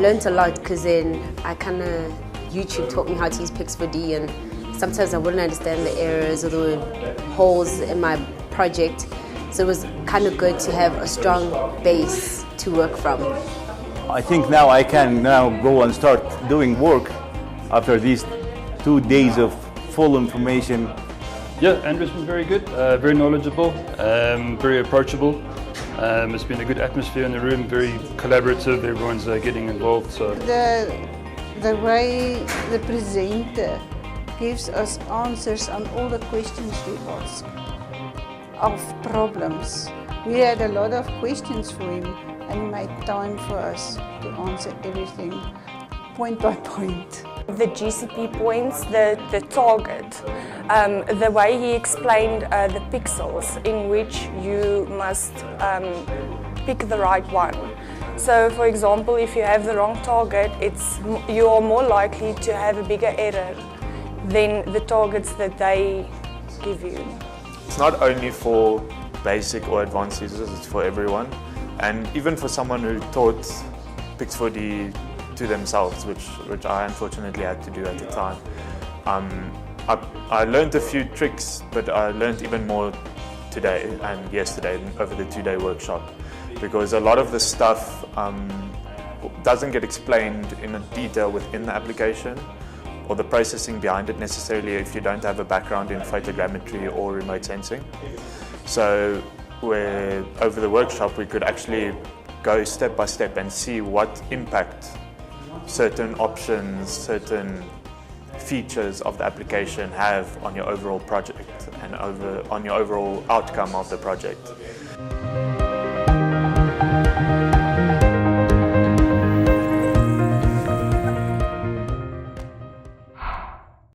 learned a lot because then YouTube taught me how to use Pix4D, and sometimes I wouldn't understand the errors or the holes in my project. So it was kind of good to have a strong base to work from. I think now I can go and start doing work after these 2 days of full information. Yeah, Andrew's been very good, very knowledgeable, very approachable. It's been a good atmosphere in the room, very collaborative, everyone's getting involved. So the way the presenter gives us answers on all the questions we ask of problems. We had a lot of questions for him, and he made time for us to answer everything point by point. The GCP points, the target, the way he explained the pixels in which you must pick the right one. So, for example, if you have the wrong target, you are more likely to have a bigger error than the targets that they give you. It's not only for basic or advanced users, it's for everyone. And even for someone who taught Pix4D to themselves, which I unfortunately had to do at the time. I learned a few tricks, but I learned even more today and yesterday over the 2-day workshop, because a lot of the stuff doesn't get explained in detail within the application or the processing behind it necessarily if you don't have a background in photogrammetry or remote sensing. So over the workshop we could actually go step by step and see what impact certain options, certain features of the application have on your overall project and on your overall outcome of the project.